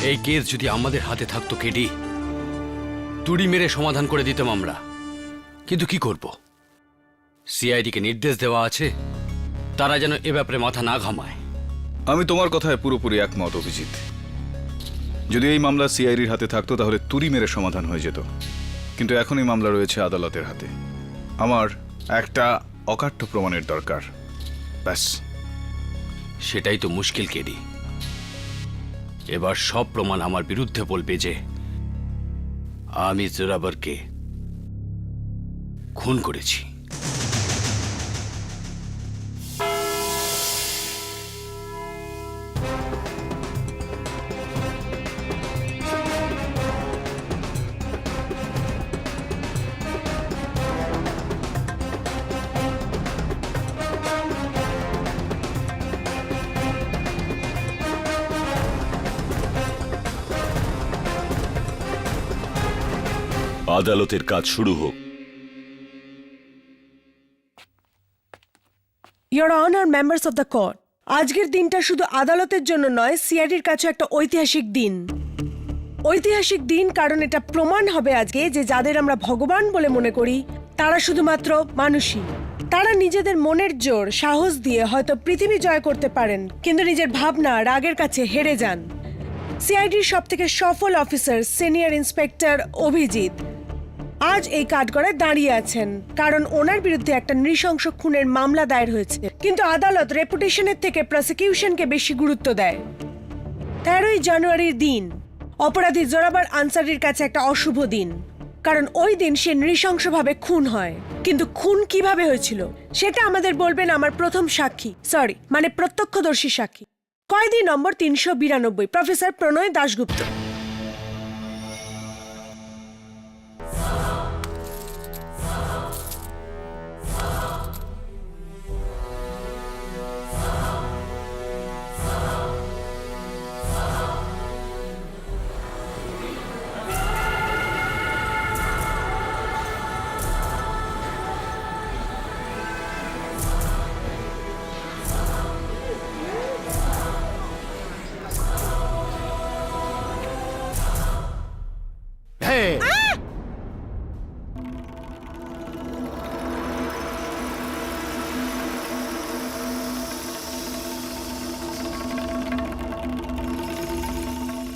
এই কেস যদি আমাদের হাতে থাকতো কেডি, তুড়ি মেরে সমাধান করে দিতাম আমরা। কিন্তু কি করব, সিআইডিকে নির্দেশ দেওয়া আছে তারা যেন এ ব্যাপারে মাথা না ঘামায়। আমি তোমার কথায় পুরোপুরি একমত অভিজিৎ। যদি এই মামলা সিআইডির হাতে থাকতো তাহলে তুড়ি মেরে সমাধান হয়ে যেত, কিন্তু এখন এই মামলা রয়েছে আদালতের হাতে। আমার একটা অকাট্য প্রমাণের দরকার, ব্যাস। সেটাই তো মুশকিল কেডি। এবার সব প্রমাণ আমার বিরুদ্ধে বলবে যে আমি জোরাবরকে খুন করেছি। আদালতের কাজ শুরু হোক। Your honour, members of the court, আজকের দিনটা শুধু আদালতের জন্য নয়, সিআইডির কাছে একটা ঐতিহাসিক দিন। ঐতিহাসিক দিন কারণ এটা প্রমাণ হবে আজকে যে যাদের আমরা ভগবান বলে মনে করি তারা শুধুমাত্র মানুষই। তারা নিজেদের মনের জোর, সাহস দিয়ে হয়তো পৃথিবী জয় করতে পারেন, কিন্তু নিজের ভাবনা, রাগের কাছে হেরে যান। সিআইডির সবথেকে সফল অফিসার সিনিয়র ইন্সপেক্টর অভিজিৎ আজ এই কাঠগড়ায় দাঁড়িয়ে আছেন কারণ ওনার বিরুদ্ধে একটা নৃশংস খুনের মামলা দায়ের হয়েছে। কিন্তু আদালত রেপুটেশনের থেকে প্রসিকিউশনকে বেশি গুরুত্ব দেয়। 13ই জানুয়ারির দিন অপরাধী জোরাবার আনসারির কাছে একটা অশুভ দিন, কারণ ওই দিন সে নৃশংসভাবে খুন হয়। কিন্তু খুন কিভাবে হয়েছিল সেটা আমাদের বলবেন আমার প্রথম সাক্ষী, মানে প্রত্যক্ষদর্শী সাক্ষী, কয়েদি নম্বর 392, প্রফেসর প্রণয় দাশগুপ্ত।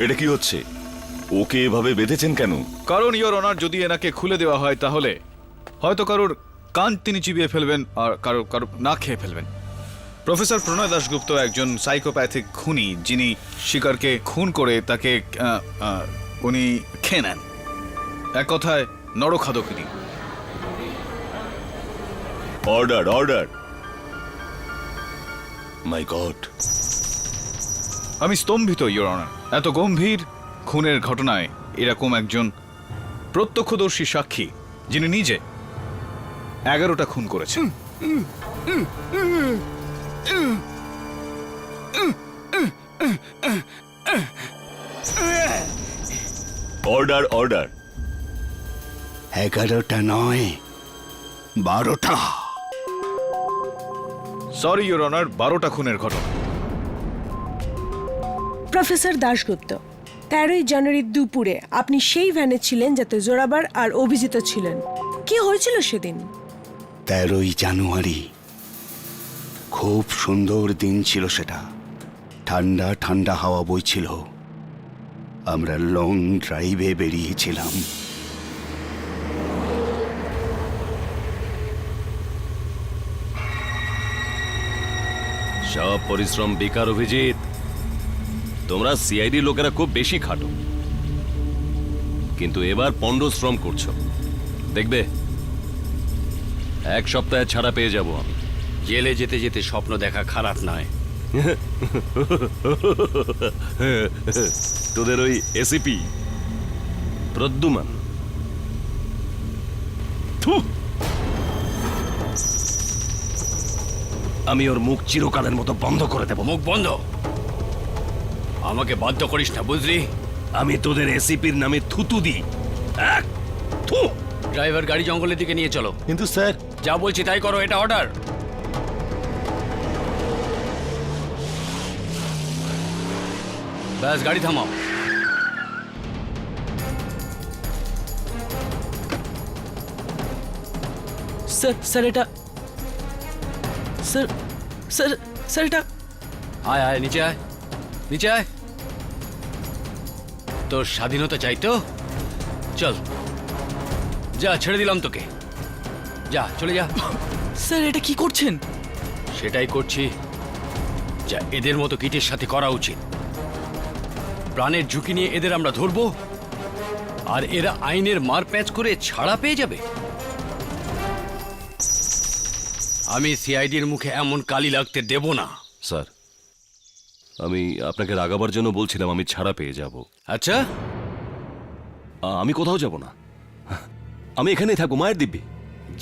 এটা কি হচ্ছে? ওকে এভাবে বেঁধেছেন কেন? কারণ ইয়োর অনার, যদি এনাকে খুলে দেওয়া হয় তাহলে হয়তো কারোর কান তিনি চিবিয়ে ফেলবেন আর কারোর না খেয়ে ফেলবেন। প্রফেসর প্রণয় দাশগুপ্ত একজন সাইকোপ্যাথিক খুনি, যিনি শিকারকে খুন করে তাকে উনি খেয়ে নেন। এক কথায় নরখাদক খুনি। Order, order. মাই গড, আমি স্তম্ভিত ইয়োর অনার। এত গম্ভীর খুনের ঘটনায় এরকম একজন প্রত্যক্ষদর্শী সাক্ষী, যিনি নিজে 11টা খুন করেছেন। Order, order. 11টা নয়, 12টা। সরি ইয়োর অনার, 12টা খুনের ঘটনা। প্রফেসর দাশগুপ্ত, 13ই জানুয়ারির দুপুরে আপনি সেই ভ্যানে ছিলেন যাতে জোরাবার আর অভিজিৎ ছিলেন। কি হয়েছিল সেদিন? 13ই জানুয়ারি, খুব সুন্দর দিন ছিল সেটা। ঠান্ডা ঠান্ডা হাওয়া বইছিল। আমরা লং ড্রাইভে বেরিয়েছিলাম। সব পরিশ্রম বেকার অভিজিৎ। তোমরা সিআইডি লোকেরা খুব বেশি খাটো, কিন্তু এবার পণ্ডশ্রম করছো। দেখবে 1 সপ্তাহে ছাড়া পেয়ে যাব আমি। জেলে যেতে যেতে স্বপ্ন দেখা খারাপ নয়। তোদের ওই এসিপি প্রদ্যুমান, আমি ওর মুখ চিরকালের মতো বন্ধ করে দেব। মুখ বন্ধ? আমাকে বাধ্য করিস না, বুঝলি? আমি তোদের এসিপির নামে থুতু দিই। ড্রাইভার, গাড়ি জঙ্গলের দিকে নিয়ে চলো। কিন্তু স্যার, যা বলছি তাই করো, এটা অর্ডার। ব্যাস, গাড়ি থামাও। স্যার স্যার এটা স্যার স্যার স্যার এটা আয় আয় নিচে আয়, নিচে আয়। তোর স্বাধীনতা চাই তো? চল, যা, ছেড়ে দিলাম তোকে। যা, চলে যা। স্যার এটা কি করছেন? সেটাই করছি যা এদের মতো কীটের সাথে করা উচিত। প্রাণের ঝুঁকি নিয়ে এদের আমরা ধরবো, আর এরা আইনের মার প্যাঁচ করে ছাড়া পেয়ে যাবে। আমি সিআইডির মুখে এমন কালি লাগতে দেব না। স্যার, আমি আপনাকে রাগাবার জন্য বলছিলাম আমি ছাড়া পেয়ে যাব। আচ্ছা, আমি কোথাও যাব না, আমি এখানেই থাকবো মায়ের দিব্যি।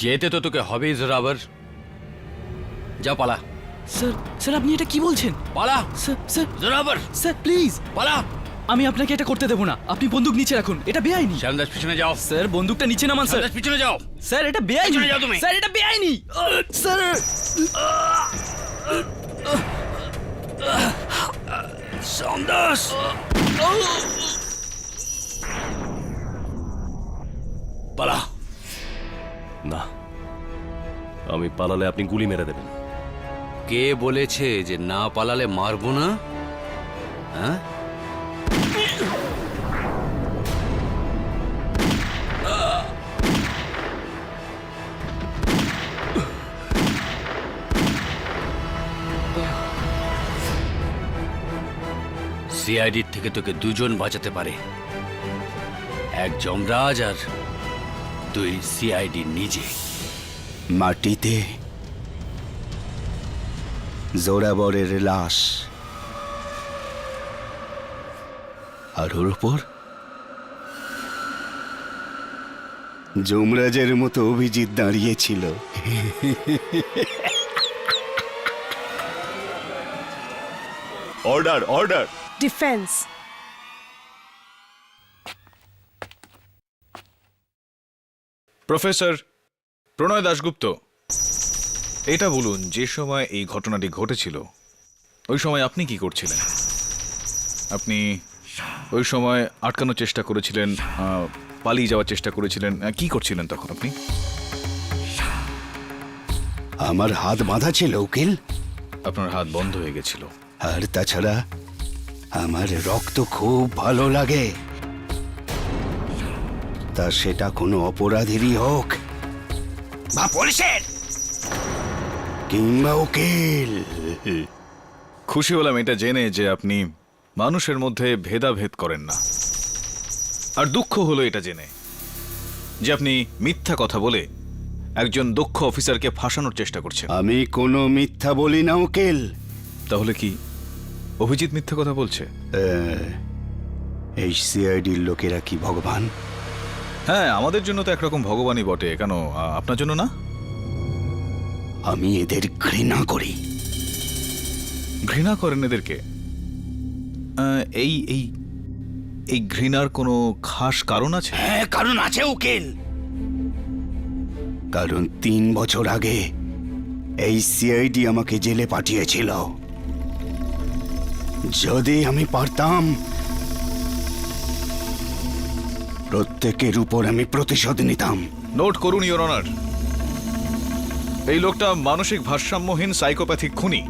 যেতে তো তোকে হবেই জোরাবার। যা, পালা স্যার স্যার আপনি এটা কি বলছেন? পালা sir sir Zorawar, sir please, পালা। আমি আপনাকে এটা করতে দেবো না। আপনি বন্দুক নিচে রাখুন, এটা বেআইনি। শ্যামদাস পিছনে যাও, স্যার বন্দুকটা নিচে নামান স্যার। শ্যামদাস পিছনে যাও। স্যার এটা বেআইনি। পিছনে যাও তুমি। স্যার এটা বেআইনি। স্যার শ্যামদাস, পালা। না, আমি পালালে আপনি গুলি মেরে দেবেন। কে বলেছে যে না পালালে মারবো না? হ্যাঁ, সিআইডির থেকে তোকে দুজন বাঁচাতে পারে, এক যমরাজ আর দুই সিআইডি নিজে। মাটিতে জোরাবরের লাশ, আর ওর উপর যমরাজের মতো অভিজিৎ দাঁড়িয়েছিল। Order, order. ডিফেন্স। প্রফেসর প্রণয় দাশগুপ্ত, এটা বলুন, যে সময় এই ঘটনাটি ঘটেছিল ওই সময় আপনি কি করছিলেন? আপনি ওই সময় আটকানোর চেষ্টা করেছিলেন, পালিয়ে যাওয়ার চেষ্টা করেছিলেন, কি করছিলেন তখন আপনি? আমার হাত বাঁধা ছিল উকিল, আপনার হাত বন্ধ হয়ে গেছিল। আর তাছাড়া আমার রক্ত খুব ভালো লাগে, তা সেটা কোনো অপরাধীরই হোক বা পুলিশের কিংবা উকিল। খুশি হলাম এটা জেনে যে আপনি মানুষের মধ্যে ভেদাভেদ করেন না, আর দুঃখ হলো এটা জেনে যে আপনি মিথ্যা কথা বলে একজন দক্ষ অফিসারকে ফাঁসানোর চেষ্টা করছেন। আমি কোনো মিথ্যা বলি না উকিল। তাহলে কি অভিজিৎ মিথ্যা কথা বলছে? এই সিআইডির লোকেরা কি ভগবান? হ্যাঁ, আমাদের জন্য তো একরকম ভগবানই বটে, কেন আপনার জন্য না? আমি এদের ঘৃণা করি। ঘৃণা করেন এদেরকে? এই এই এই ঘৃণার কোনো খাস কারণ আছে? হ্যাঁ, কারণ আছে উকিল। কারণ 3 বছর আগে এই সিআইডি আমাকে জেলে পাঠিয়েছিল। যদি আমি পারতাম, প্রত্যেকের উপর আমি প্রতিশোধ নিতাম। নোট করুন ইওর অনার, এই লোকটা মানসিক ভারসাম্যহীন সাইকোপ্যাথিক খুনি,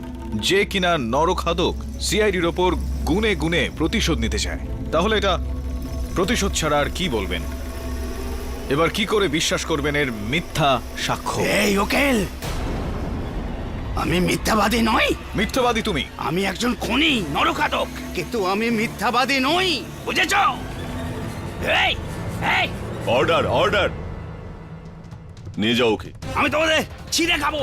যে কিনা নরখাদক সিআইডির ওপর গুনে গুনে প্রতিশোধ নিতে চায়। তাহলে এটা প্রতিশোধ ছাড়া আর কি বলবেন? এবার কি করে বিশ্বাস করবেন এর মিথ্যা সাক্ষ্য? এই উকিল, আমি মিথ্যাবাদী নই। মিথ্যাবাদী তুমি? আমি একজন খুনি, নরঘাতক, কিন্তু আমি মিথ্যাবাদী নই, বুঝেছ? এই এই, অর্ডার, অর্ডার। নিয়ে যাও ওকে। আমি তোমাদের ছিঁড়ে খাবো।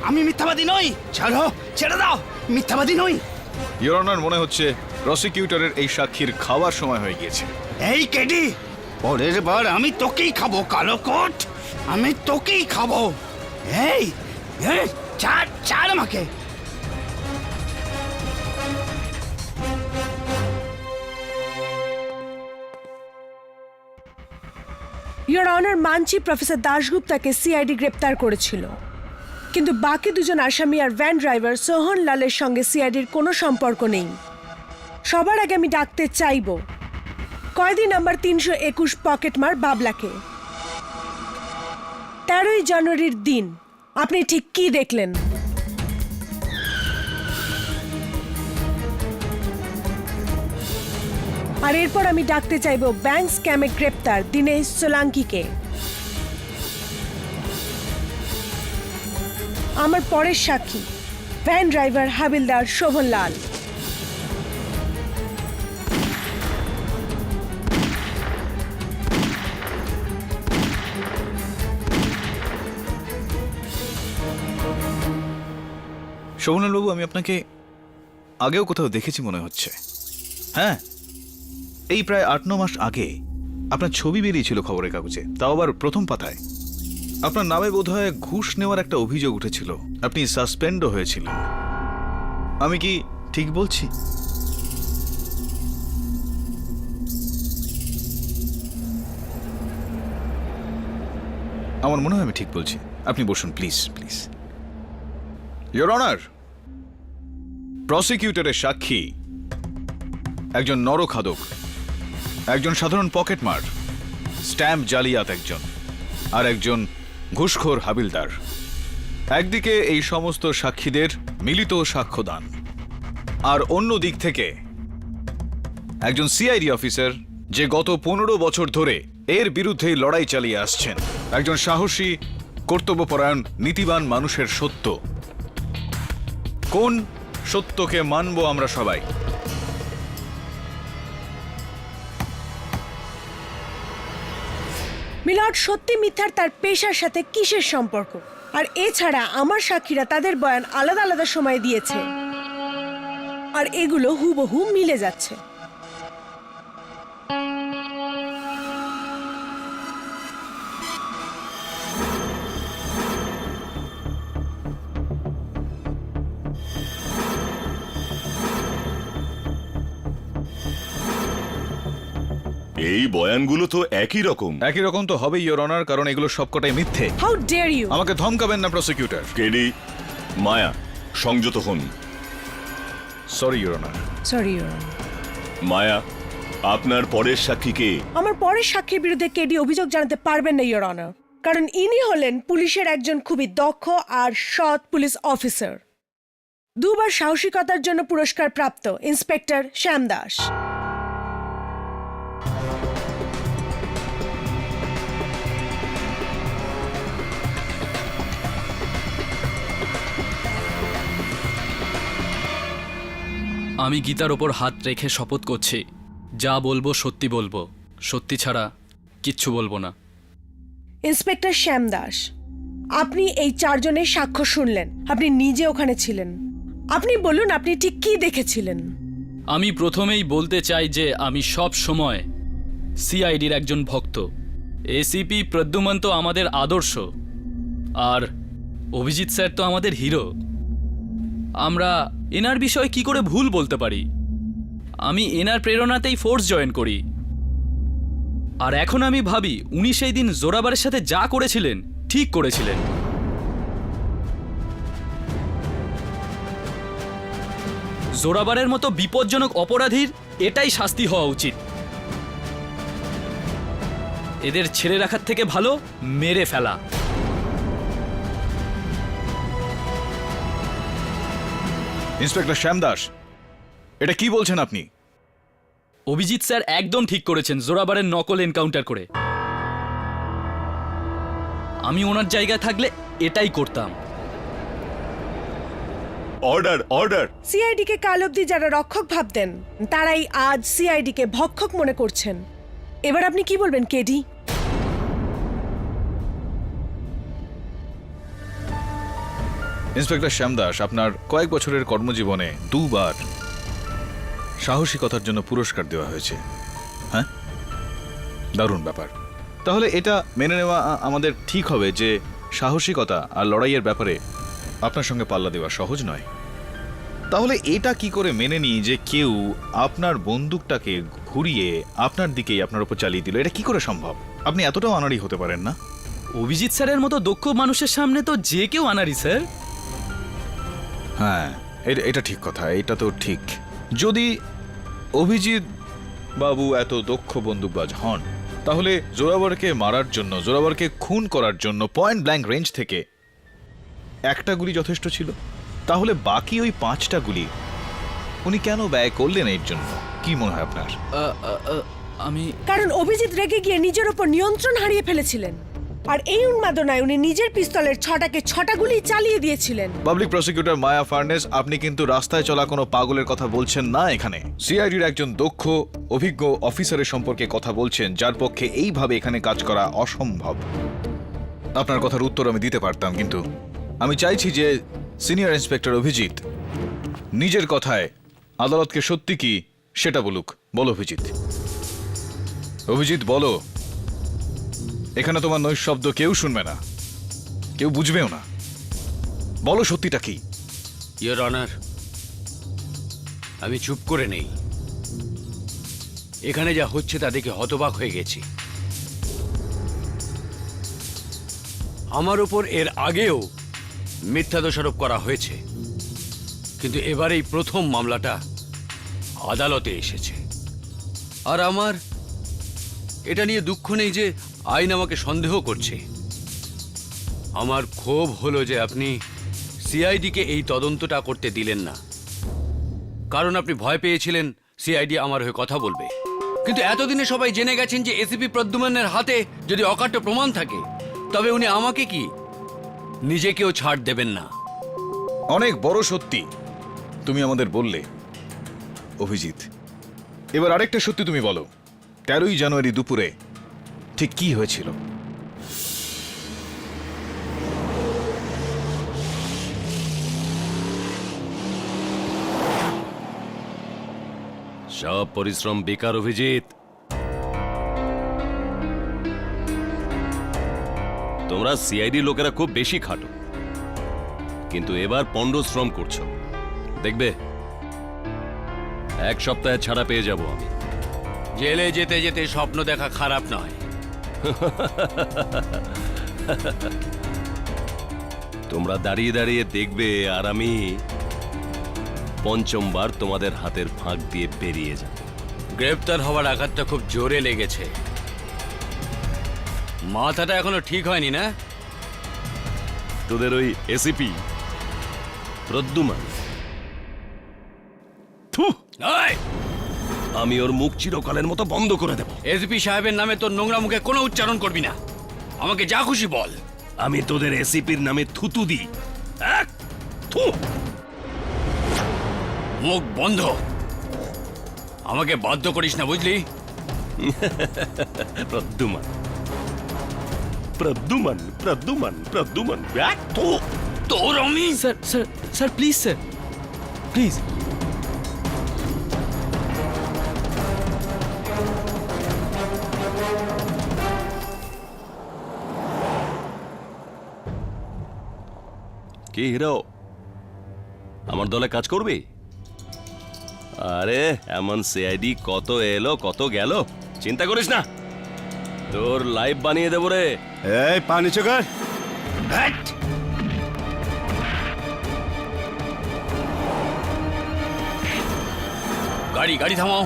আমি মিথ্যাবাদী নই। ছাড়ো, ছেড়ে দাও, মিথ্যাবাদী নই। ইওর অনার, মনে হচ্ছে প্রসিকিউটরের এই সাক্ষীর খাওয়ার সময় হয়ে গিয়েছে। এই কেডি, পরের বার আমি তোকেই খাবো, কালো কোট, আমি তোকেই খাবো। এই এই, ছাড় ছাড় আমাকে। ইয়োর অনার, মানছি প্রফেসর দাশগুপ্তাকে সিআইডি গ্রেপ্তার করেছিল, কিন্তু বাকি দুজন আসামি আর ভ্যান ড্রাইভার সোহন লালের সঙ্গে সিআইডির কোনো সম্পর্ক নেই। সবার আগে আমি ডাকতে চাইব কয়েদি নাম্বার 321 পকেটমার বাবলাকে। 13ই জানুয়ারির দিন আপনি ঠিক কি দেখলেন? আর এরপর আমি ডাকতে চাইব ব্যাংক স্ক্যামে গ্রেপ্তার দিনেশ সোলাঙ্কিকে। আমার পরের সাক্ষী ভ্যান ড্রাইভার হাবিলদার শোভনলাল। শোভনলালবাবু, আমি আপনাকে আগেও কোথাও দেখেছি মনে হচ্ছে। হ্যাঁ, এই প্রায় 8-9 মাস আগে আপনার ছবি বেরিয়েছিল খবরের কাগজে, তাও আবার প্রথম পাতায়। আপনার নামে বোধহয় ঘুষ নেওয়ার একটা অভিযোগ উঠেছিল, আপনি সাসপেন্ডও হয়েছিলেন। আমি কি ঠিক বলছি? আমার মনে হয় আমি ঠিক বলছি। আপনি বসুন প্লিজ, প্লিজ। ইয়োর অনার, প্রসিকিউটরের সাক্ষী একজন নরখাদক, একজন সাধারণ পকেটমার, স্ট্যাম্প জালিয়াত একজন, আর একজন ঘুষখোর হাবিলদার। একদিকে এই সমস্ত সাক্ষীদের মিলিত সাক্ষ্যদান, আর অন্য দিক থেকে একজন সিআইডি অফিসার যে গত 15 বছর ধরে এর বিরুদ্ধেই লড়াই চালিয়ে আসছেন, একজন সাহসী, কর্তব্যপরায়ণ, নীতিবান মানুষের সত্য। কোন সত্যকে মানব আমরা সবাই? মিলর্ড, সত্যি মিথ্যার তার পেশার সাথে কিসের সম্পর্ক? আর এছাড়া আমার সাক্ষীরা তাদের বয়ান আলাদা আলাদা সময় দিয়েছে, আর এগুলো হুবহু মিলে যাচ্ছে। এই বয়ানগুলো তো একই রকম। একই রকম তো হবেই ইয়োর অনার, কারণ এগুলো সবকটাই মিথ্যে। How dare you! আমাকে ধমকাবেন না প্রসিকিউটর। কেডি, মায়া, সংযত হন। Sorry your honour. Sorry your honour. Maya, আপনার পরের সাক্ষীকে। আমার পরের সাক্ষীর বিরুদ্ধে কেডি অভিযোগ জানাতে পারবেন না ইওর অনার, কারণ ইনি হলেন পুলিশের একজন খুবই দক্ষ আর সৎ পুলিশ অফিসার, 2 বার সাহসিকতার জন্য পুরস্কার প্রাপ্ত ইন্সপেক্টর শ্যাম দাস। আমি গীতার ওপর হাত রেখে শপথ করছি, যা বলবো সত্যি বলবো, সত্যি ছাড়া কিচ্ছু বলবো না। ইন্সপেক্টর শ্যাম দাস, আপনি এই 4 জনের সাক্ষ্য শুনলেন, আপনি নিজে ওখানে ছিলেন। আপনি বলুন আপনি ঠিক কি দেখেছিলেন? আমি প্রথমেই বলতে চাই যে আমি সব সময় সিআইডির একজন ভক্ত। এসিপি প্রদ্যুমন তো আমাদের আদর্শ, আর অভিজিৎ স্যার তো আমাদের হিরো। আমরা এনার বিষয়ে কি করে ভুল বলতে পারি? আমি এনার প্রেরণাতেই ফোর্স জয়েন করি, আর এখন আমি ভাবি উনি সেই দিন জোরাবারের সাথে যা করেছিলেন ঠিক করেছিলেন। জোরাবারের মতো বিপজ্জনক অপরাধীর এটাই শাস্তি হওয়া উচিত। এদের ছেড়ে রাখার থেকে ভালো মেরে ফেলা। ইন্সপেক্টর শ্যাম দাস, এটা কি বলছেন আপনি? অভিজিৎ স্যার একদম ঠিক করেছেন জোরাবারের নকল এনকাউন্টার করে। আমি ওনার জায়গায় থাকলে এটাই করতাম। Order, order. সিআইডি কে কাল অবধি যারা রক্ষক ভাবতেন, তারাই আজ সিআইডি কে ভক্ষক মনে করছেন। এবার আপনি কি বলবেন কেডি? ইন্সপেক্টর শ্যাম দাস, আপনার কয়েক বছরের কর্মজীবনে 2 বার সাহসিকতার জন্য পুরস্কার দেওয়া হয়েছে। হ্যাঁ, দারুণ ব্যাপার। তাহলে এটা মেনে নেওয়া আমাদের ঠিক হবে যে সাহসিকতা আর লড়াইয়ের ব্যাপারে আপনার সঙ্গে পাল্লা দেওয়া সহজ নয়। তাহলে এটা কি করে মেনে নিই যে কেউ আপনার বন্দুকটাকে ঘুরিয়ে আপনার দিকেই আপনার উপর চালিয়ে দিল? এটা কি করে সম্ভব? আপনি এতটাও আনাড়ি হতে পারেন না। অভিজিৎ স্যারের মতো দক্ষ মানুষের সামনে তো যে কেউ আনারি স্যার। হ্যাঁ, এটা ঠিক কথা, এটা তো ঠিক। যদি অভিজিৎ বাবু এত দক্ষ বন্দুকবাজ হন, তাহলে জোরাবরকে মারার জন্য, জোরাবরকে খুন করার জন্য পয়েন্ট ব্ল্যাঙ্ক রেঞ্জ থেকে একটা গুলি যথেষ্ট ছিল। তাহলে বাকি ওই 5টা গুলি উনি কেন ব্যয় করলেন এর জন্য? কি মনে হয় আপনার? আমি কারণ অভিজিৎ রেগে গিয়ে নিজের ওপর নিয়ন্ত্রণ হারিয়ে ফেলেছিলেন, আর এই উন্মাদনায় উনি নিজের পিস্তলের 6টা গুলি চালিয়ে দিয়েছিলেন। পাবলিক প্রসিকিউটর মায়া ফার্নেস, আপনি কিন্তু রাস্তায় চলা কোনো পাগলের কথা বলছেন না। এখানে সিআইডির একজন দক্ষ অভিজ্ঞ অফিসারের সম্পর্কে কথা বলছেন, যার পক্ষে এইভাবে এখানে কাজ করা অসম্ভব। আপনার কথার উত্তর আমি দিতে পারতাম, কিন্তু আমি চাইছি যে সিনিয়র ইন্সপেক্টর অভিজিৎ নিজের কথায় আদালতকে সত্যি কি সেটা বলুক। বলো অভিজিৎ, অভিজিৎ বলো। এখানে তোমার নৈশব্দ কেউ শুনবে না, কেউ বুঝবেও না। বলো সত্যিটা কি? ইয়োর অনার, আমি চুপ করে নেই। এখানে যা হচ্ছে তা দেখে হতবাক হয়ে গেছি। আমার উপর এর আগেও মিথ্যা দোষারোপ করা হয়েছে, কিন্তু এবার এই প্রথম মামলাটা আদালতে এসেছে। আর আমার এটা নিয়ে দুঃখ নেই যে আইন আমাকে সন্দেহ করছে। আমার ক্ষোভ হলো যে আপনি সিআইডিকে এই তদন্তটা করতে দিলেন না, কারণ আপনি ভয় পেয়েছিলেন সিআইডি আমার হয়ে কথা বলবে। কিন্তু এতদিনে সবাই জেনে গেছেন যে এসিপি প্রদ্যুম্নের হাতে যদি অকাট্য প্রমাণ থাকে, তবে উনি আমাকে কি নিজেকেও ছাড় দেবেন না। অনেক বড় সত্যি তুমি আমাদের বললে অভিজিৎ। এবার আরেকটা সত্যি তুমি বলো, 13ই জানুয়ারি দুপুরে ঠিক কি হয়েছিল? সব পরিশ্রম বেকার অভিজিৎ। তোমরা সিআইডি লোকেরা খুব বেশি খাটো, কিন্তু এবার পণ্ড শ্রম করছো। দেখবে 1 সপ্তাহে ছাড়া পেয়ে যাব আমি। জেলে যেতে যেতে স্বপ্ন দেখা খারাপ নয়। তোমরা দাঁড়িয়ে দাঁড়িয়ে দেখবে আর আমি 5ম বার তোমাদের হাতের ফাঁক দিয়ে বেরিয়ে যাব। গ্রেপ্তার হওয়ার আঘাতটা খুব জোরে লেগেছে। মাথাটা এখনো ঠিক হয়নি না? তোদের ওই এসিপি প্রদ্যুম্ন, থু, এই! আমি ওর মুখ চিরকালের মতো বন্ধ করে দেব। এসপি সাহেবের নামে তোর নোংরা মুখে কোনো উচ্চারণ করবি না। আমাকে যা খুশি বল। আমি তোদের এসিপির নামে থুতু দিই। এক, থু। মুখ বন্ধ। আমাকে বাধ্য করিস না, বুঝলি? প্রদ্যুম্ন, প্রদ্যুম্ন, প্রদ্যুম্ন, প্রদ্যুম্ন, এক, থু। তোর আমি sir sir sir please sir, please. কি হিরো, আমার দলে কাজ করবি? আরে এমন সিআইডি কত এলো কত গেল, চিন্তা করিস না, তোর লাইভ বানিয়ে দেবো রে। এই পানি চোকার, গাড়ি গাড়ি থামাও।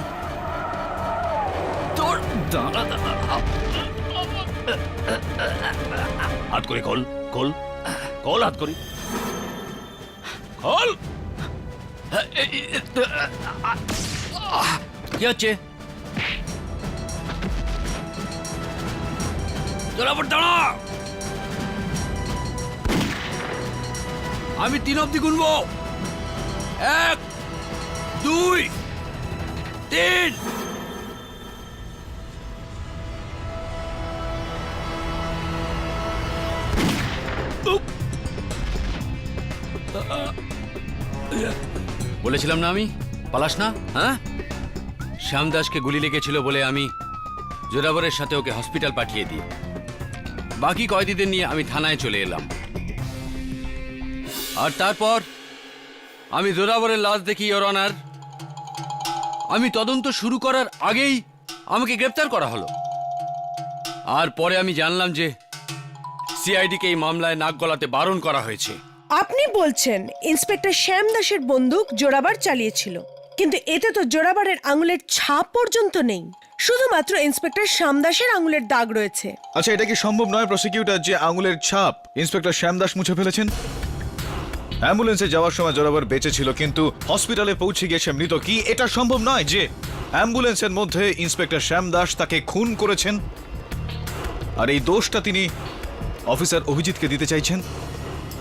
তোর দাঁড়া দাঁড়া। হাত করে খোল, খোল, খোল, হাত করি খোল। কি হচ্ছে? তোরা দাঁড়া। আমি 3 অব্দি গুনবো। 1, 2, 3। বলেছিলাম না আমি, পালাস না। হ্যাঁ, শ্যামদাসকে গুলি লেগেছিল বলে আমি জোরাবরের সাথে ওকে হসপিটাল পাঠিয়ে দিই। বাকি কয়েদিদের নিয়ে আমি থানায় চলে এলাম। আর তারপর আমি জোরাবরের লাশ দেখি, ইওর অনার। আমি তদন্ত শুরু করার আগেই আমাকে গ্রেপ্তার করা হলো। আর পরে আমি জানলাম যে সিআইডিকে এই মামলায় নাক গলাতে বারণ করা হয়েছে। আপনি বলছেন ইন্সপেক্টর শ্যাম দাসের বন্দুক জোরাবার চালিয়েছিল? কিন্তু এতে তো জোরাবারের আঙুলের ছাপ পর্যন্ত নেই, শুধুমাত্র ইন্সপেক্টর শ্যামদাসের আঙুলের দাগ রয়েছে। আচ্ছা, এটা কি সম্ভব নয় প্রসিকিউটর যে আঙুলের ছাপ ইন্সপেক্টর শ্যামদাস মুছে ফেলেছেন? অ্যাম্বুলেন্সে যাওয়ার সময় জোরাবার বেঁচে ছিল, কিন্তু হসপিটালে পৌঁছে গিয়ে সে মৃত। কি এটা সম্ভব নয় যে অ্যাম্বুলেন্সের মধ্যে ইন্সপেক্টর শ্যামদাস তাকে খুন করেছেন, আর এই দোষটা তিনি অফিসার অভিজিৎকে দিতে চাইছেন?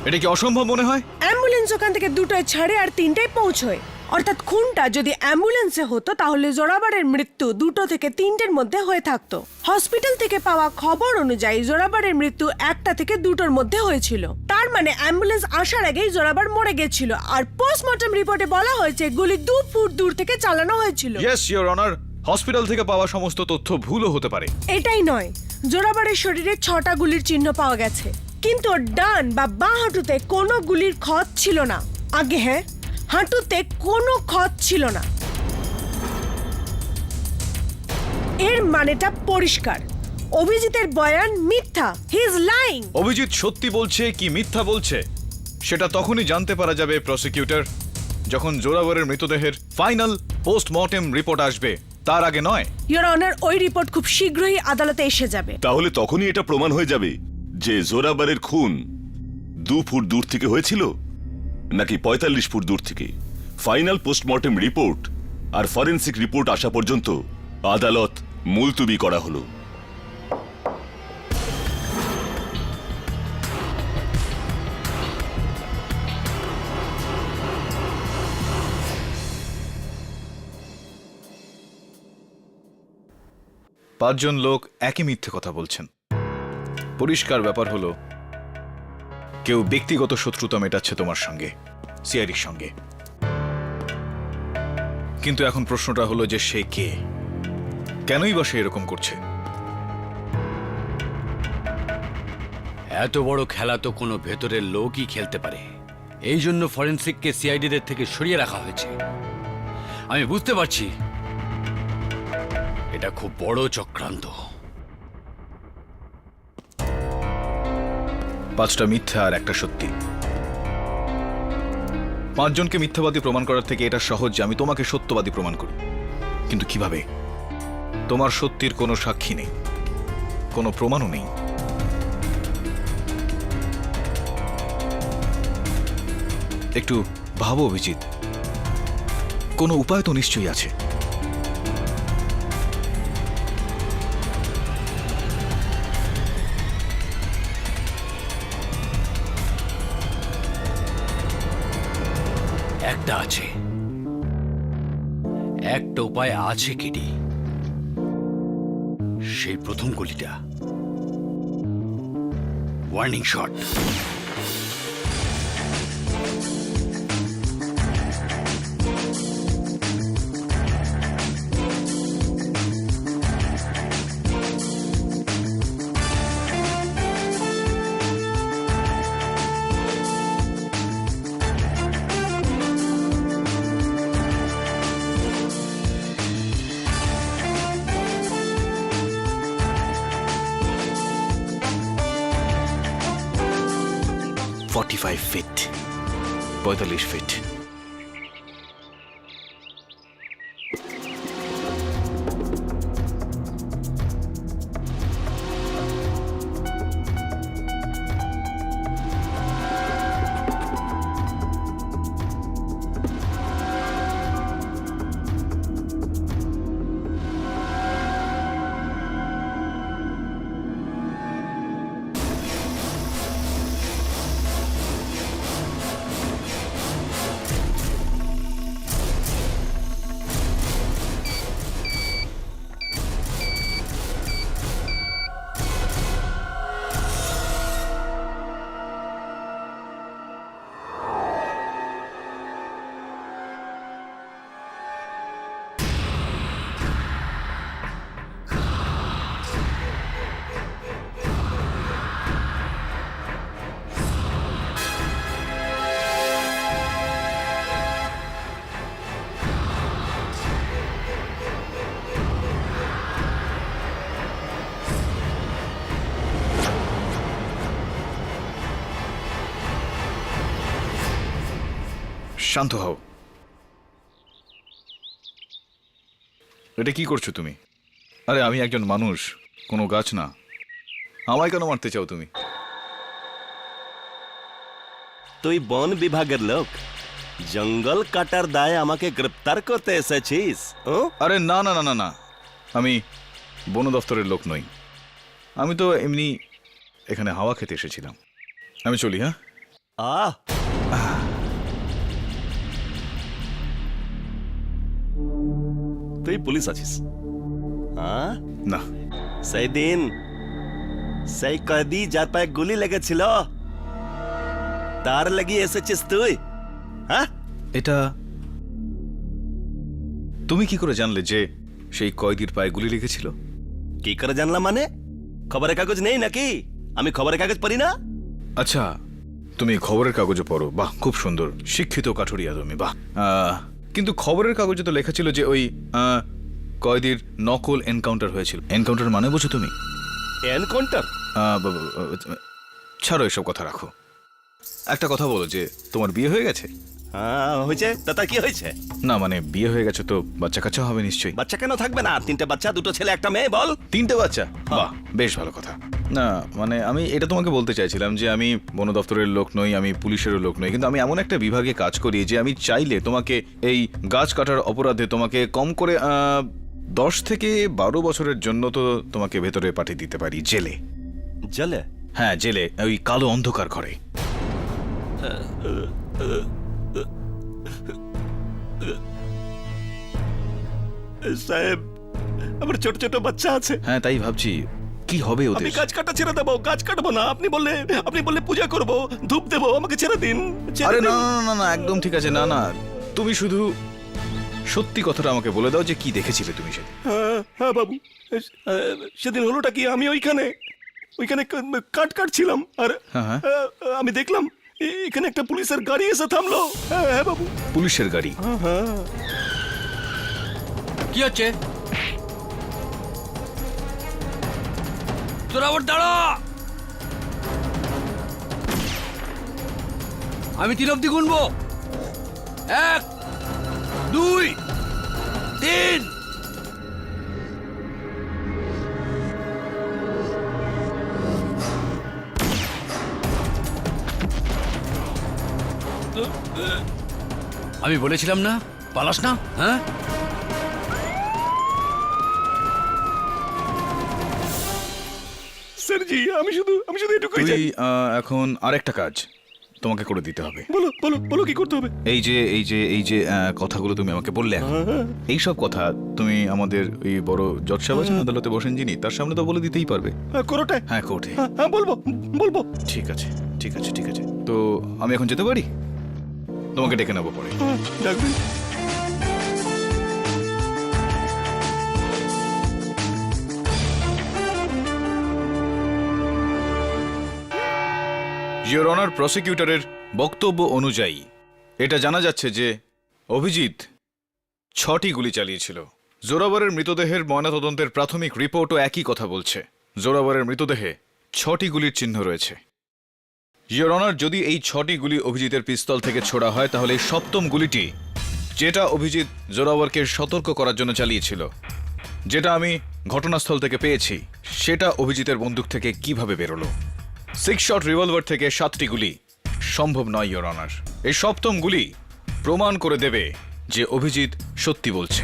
এটা কি অসম্ভব মনে হয়? অ্যাম্বুলেন্স ওখান থেকে 2টায় ছাড়ে আর 3টায় পৌঁছয়। অর্থাৎ খুনটা যদি অ্যাম্বুলেন্সে হতো তাহলে জোরাবারের মৃত্যু 2টো থেকে 3টের মধ্যে হয়ে থাকতো। হসপিটাল থেকে পাওয়া খবর অনুযায়ী জোরাবারের মৃত্যু 1টা থেকে 2টোর মধ্যে হয়েছিল। তার মানে অ্যাম্বুলেন্স আসার আগেই জোরাবার মরে গেছিল, আর পোস্টমর্টম রিপোর্টে বলা হয়েছে গুলি 2 ফুট দূর থেকে চালানো হয়েছিল। ইয়েস ইওর অনার, হসপিটাল থেকে পাওয়া সমস্ত তথ্য ভুলও হতে পারে। এটাই নয়, জোরাবারের শরীরে 6টা গুলির চিহ্ন পাওয়া গেছে, কিন্তু ওর ডান বা বাঁ হাঁটুতে কোনো গুলির ক্ষত ছিল না। আগে হ্যাঁ, হাঁটুতে কোনো ক্ষত ছিল না। এর মানেটা পরিষ্কার, অভিজিতের বয়ান মিথ্যা। He is lying. অভিজিৎ সত্যি বলছে কি মিথ্যা বলছে সেটা তখনই জানতে পারা যাবে প্রসিকিউটর, যখন জোরাবরের মৃতদেহের ফাইনাল পোস্টমর্টেম রিপোর্ট আসবে, তার আগে নয়। ইওর অনার, ওই রিপোর্ট খুব শীঘ্রই আদালতে এসে যাবে। তাহলে তখনই এটা প্রমাণ হয়ে যাবে যে জোরাবারের খুন 2 ফুট দূর থেকে হয়েছিল নাকি 45 ফুট দূর থেকে। ফাইনাল পোস্টমর্টেম রিপোর্ট আর ফরেনসিক রিপোর্ট আসা পর্যন্ত আদালত মুলতুবি করা হলো। পাঁচজন লোক একই মিথ্যে কথা বলছেন। পরিষ্কার ব্যাপার হলো কেউ ব্যক্তিগত শত্রুতা মেটাচ্ছে তোমার সঙ্গে, সিআইডির সঙ্গে। কিন্তু এখন প্রশ্নটা হলো যে সে কে, কেনই বা সে এরকম করছে? এত বড় খেলা তো কোনো ভেতরের লোকই খেলতে পারে, এই জন্য ফরেনসিককে সিআইডিদের থেকে সরিয়ে রাখা হয়েছে। আমি বুঝতে পারছি এটা খুব বড় চক্রান্ত। 5টা মিথ্যা আর একটা সত্যি। 5 জনকে মিথ্যাবাদী প্রমাণ করার থেকে এটা সহজ যে আমি তোমাকে সত্যবাদী প্রমাণ করি। কিন্তু কিভাবে? তোমার সত্যির কোনো সাক্ষী নেই, কোনো প্রমাণও নেই। একটু ভাবো অভিজিৎ, কোনো উপায় তো নিশ্চয়ই আছে। একটা আছে, একটা উপায় আছে কেডি। সেই প্রথম গুলিটা ওয়ার্নিং শট। Feet 45 feet. শান্ত হও। এটা কি করছো তুমি? আরে আমি একজন মানুষ, কোনো গাছ না। আমায় কেন মারতে চাও তুমি? তুই বন বিভাগের লোক, জঙ্গল কাটার দায়ে আমাকে গ্রেপ্তার করতে এসেছিস? ও আরে না না না না না, আমি বন দপ্তরের লোক নই। আমি তো এমনি এখানে হাওয়া খেতে এসেছিলাম। আমি চলি, হ্যাঁ? আহ তুই পুলিশ আছিস? হ্যাঁ, না, সেই দিন সেই কয়েদি যার পায়ে গুলি লেগেছিল তার লাগি এসেছিস তুই? হ্যাঁ, এটা তুমি কি করে জানলে যে সেই কয়েদির পায়ে গুলি লেগেছিল? কি করে জানলাম মানে? খবরের কাগজ নেই নাকি? আমি খবরের কাগজ পড়ি না? আচ্ছা, তুমি খবরের কাগজে পড়ো, বাহ, খুব সুন্দর, শিক্ষিত কাঠুরিয়া তুমি, বাহ। কিন্তু খবরের কাগজে তো লেখা ছিল যে ওই কয়েদির নকল এনকাউন্টার হয়েছিল। এনকাউন্টার মানে বোঝো তুমি? এনকাউন্টার? ছাড়ো, এসব কথা রাখো। একটা কথা বলো, যে তোমার বিয়ে হয়ে গেছে? হ্যাঁ হয়েছে। তাতে কি হয়েছে? না মানে বিয়ে হয়ে গেছে তো বাচ্চা কাচ্চা হবে নিশ্চয়ই। বাচ্চা কেন থাকবে না? 3টে বাচ্চা, 2টো ছেলে, 1টা মেয়ে। বল। 3টে বাচ্চা? বাহ, বেশ ভালো কথা। না মানে আমি এটা তোমাকে বলতে চাইছিলাম যে আমি বন দপ্তরের লোক নই, আমি পুলিশেরও লোক নই, কিন্তু আমি এমন একটা বিভাগে কাজ করি যে আমি চাইলে তোমাকে এই গাছ কাটার অপরাধে তোমাকে কম করে 10 থেকে 12 বছরের জন্য তো তোমাকে ভেতরে পাঠিয়ে দিতে পারি, জেলে। জেলে? হ্যাঁ, জেলে, ওই কালো অন্ধকার ঘরে। সাহেব, আমার ছোট ছোট বাচ্চা আছে। হ্যাঁ, তাই ভাবছি কি হবে আমি ওদের। গাছ কাটা ছেড়ে দেবো? গাছ কাটবো না। আপনি বললে পূজা করব, ধূপ দেবো, আমাকে ছেড়ে দিন। আরে না না না না, একদম ঠিক আছে। না না, তুমি শুধু সত্যি কথাটা আমাকে বলে দাও যে কি দেখেছিলে তুমি সেদিন। হ্যাঁ বাবু, সেদিন হলোটা কি, আমি ওইখানে কাটছিলাম আর হ্যাঁ। আমি দেখলাম এখানে একটা পুলিশের গাড়ি এসে থামলো। হ্যাঁ বাবু। পুলিশের গাড়ি? কি হচ্ছে? তোরা ওর দাঁড়া, আমি 3 অব্দি গুনবো। 1, 2, 3। আমি বলেছিলাম না পালাস না, হ্যাঁ? স্যারজি, আমি শুধু এটুকুই তুই চাই। এখন আরেকটা কাজ তোমাকে করে দিতে হবে। বলো কি করতে হবে? এই যে কথাগুলো তুমি আমাকে বললে, এখন এই সব কথা তুমি আমাদের ওই বড় জজ সাহেব আছেন আদালতে বসেন যিনি, তার সামনে তো বলে দিতেই পারবে। কোর্টে? হ্যাঁ, কোর্টে। হ্যাঁ বলবো। ঠিক আছে ঠিক আছে ঠিক আছে। তো আমি এখন যেতে পারি? তোমাকে ডেকে নেবো পরে। ডাকবেন? ইওর অনার, প্রসিকিউটরের বক্তব্য অনুযায়ী এটা জানা যাচ্ছে যে অভিজিৎ 6টি গুলি চালিয়েছিল। জোরাবরের মৃতদেহের ময়নাতদন্তের প্রাথমিক রিপোর্টও একই কথা বলছে। জোরাবরের মৃতদেহে 6টি গুলির চিহ্ন রয়েছে। ইওর অনার, যদি এই 6টি গুলি অভিজিতের পিস্তল থেকে ছোড়া হয় তাহলে এই 7ম গুলিটি, যেটা অভিজিৎ জোরাবরকে সতর্ক করার জন্য চালিয়েছিল, যেটা আমি ঘটনাস্থল থেকে পেয়েছি, সেটা অভিজিতের বন্দুক থেকে কিভাবে বেরোলো? 6 শট রিভলভার থেকে 7টি গুলি সম্ভব নয় ইওর অনার। এই 7ম গুলি প্রমাণ করে দেবে যে অভিজিৎ সত্যি বলছে।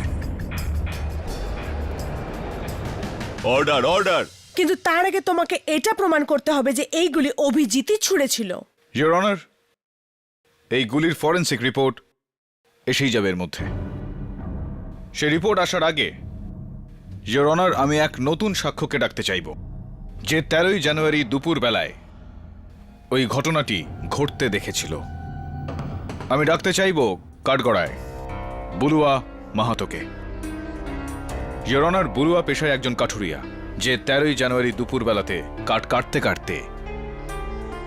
Order, order. কিন্তু তার আগে তোমাকে এটা প্রমাণ করতে হবে যে এইগুলি অভিজিৎই ছুঁড়েছিল। ইওর অনার, এই গুলির ফরেনসিক রিপোর্ট এসেই যাবে এর মধ্যে। সেই রিপোর্ট আসার আগে ইওর অনার, আমি এক নতুন সাক্ষ্যকে ডাকতে চাইব, যে 13ই জানুয়ারি দুপুর বেলায় ওই ঘটনাটি ঘটতে দেখেছিল। আমি ডাকতে চাইব কাঠগড়ায় বুলুয়া মাহাতোকে। ইওর অনার, বুলুয়া পেশায় একজন কাঠুরিয়া, যে 13ই জানুয়ারি দুপুর বেলাতে কাঠ কাটতে কাটতে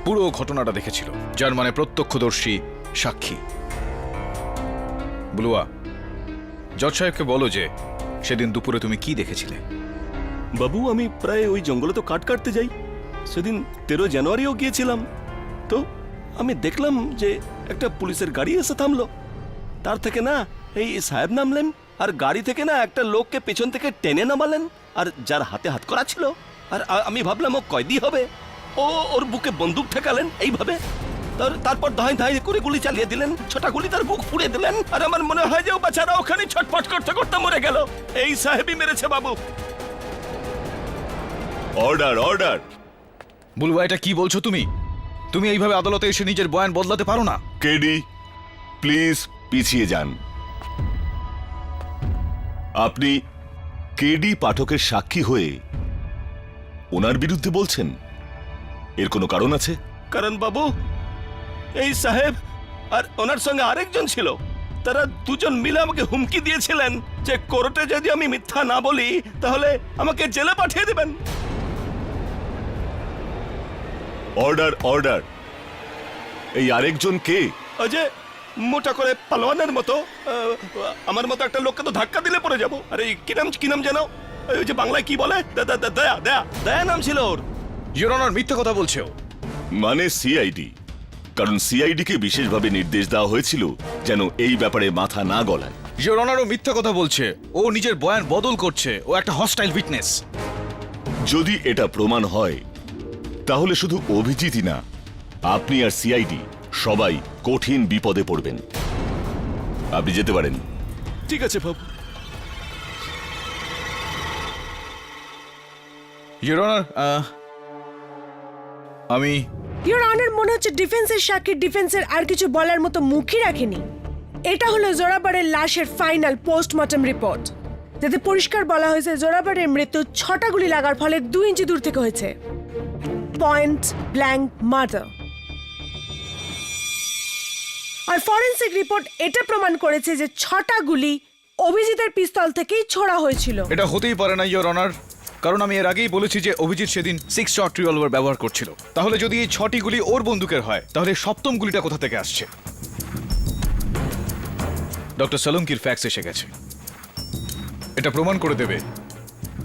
পুরো ঘটনাটা দেখেছিল, যার মানে প্রত্যক্ষদর্শী সাক্ষী। বুলুয়া, জজ সাহেবকে বলো যে সেদিন দুপুরে তুমি কি দেখেছিলে। বাবু, আমি প্রায় ওই জঙ্গলে তো কাটতে যাই। সেদিন 13 জানুয়ারিও গিয়েছিলাম। তো আমি দেখলাম যে একটা পুলিশের গাড়ি এসে থামলো। তার থেকে না এই সাহেব নামলেন। আর গাড়ি থেকে না একটা লোককে পেছন থেকে টেনে নামালেন, আর যার হাতে হাত করা ছিল, আর আমি ভাবলাম ও কয়েদি হবে। ওর বুকে বন্দুক ঠেকালেন এইভাবে, তারপর ধাই ধাই করে গুলি চালিয়ে দিলেন, 6টা গুলি তার বুক পুড়ে দিলেন, আর আমার মনে হয় যে ও বাচ্চারা ওখানে ছটফট করতে করতে মরে গেল। এই সাহেবই মেরেছে বাবু। Order order. বুলবা, এটা কি বলছো তুমি? তুমি এইভাবে আদালতে এসে নিজের বয়ান বদলাতে পারো না। কেডি প্লিজ পিছিয়ে যান। আপনি কেডি পাঠকের সাক্ষী হয়ে ওনার বিরুদ্ধে বলছেন, এর কোনো কারণ আছে? কারণ বাবু, এই সাহেব আর ওনার সঙ্গে আরেকজন ছিল, তারা দুজন মিলে আমাকে হুমকি দিয়েছিলেন যে কোর্টে যদি আমি মিথ্যা না বলি তাহলে আমাকে জেলে পাঠিয়ে দেবেন। Order order. এই আরেকজন কে? ওই যে মোটা করে পালোয়ানের মতো, আমার মতো একটা লোককে তো ধাক্কা দিলে পড়ে যাবো। আরে কি নাম যেন, ওই যে বাংলায় কি বলে, দয়া দয়া দয়া নাম ছিল ওর। ইওর অনার, মিথ্যা কথা বলছো। মানে সিআইডি, কারণ সিআইডি কে বিশেষভাবে নির্দেশ দেওয়া হয়েছিল যেন এই ব্যাপারে মাথা না গলায়। ইওর অনারও মিথ্যা কথা বলছে। ও নিজের বয়ান বদল করছে। ও একটা হস্টাইল উইটনেস। যদি এটা প্রমাণ হয় তাহলে শুধু অভিজিৎই না, আপনি আর সিআইডি সবাই কঠিন বিপদে পড়বেন। আপনি যেতে পারেন। ঠিক আছে বাবু। ইওর অনার, আমি ইওর অনার, মনে হচ্ছে ডিফেন্সের সাক্ষী ডিফেন্সের আর কিছু বলার মতো মুখই রাখেনি। এটা হলো জোরাবারের লাশের ফাইনাল পোস্টমর্টম রিপোর্ট, যাতে পরিষ্কার বলা হয়েছে জোরাবারের মৃত্যু 6টা গুলি লাগার ফলে 2 ইঞ্চি দূর থেকে হয়েছে। Point blank murder. আর ফরেনসিক রিপোর্ট এটা প্রমাণ করেছে যে 6টা গুলি অভিজিতের পিস্তল থেকেই ছোড়া হয়েছিল। এটা হতেই পারে না ইওর অনার, কারণ আমি এর আগেই বলেছি যে অভিজিৎ সেদিন 6 শট রিভলভার ব্যবহার করছিল। তাহলে যদি এই 6টি গুলি ওর বন্দুকের হয়, তাহলে 7ম গুলিটা কোথা থেকে আসছে? ডক্টর সালুঙ্কির ফ্যাক্স এসে গেছে। এটা প্রমাণ করে দেবে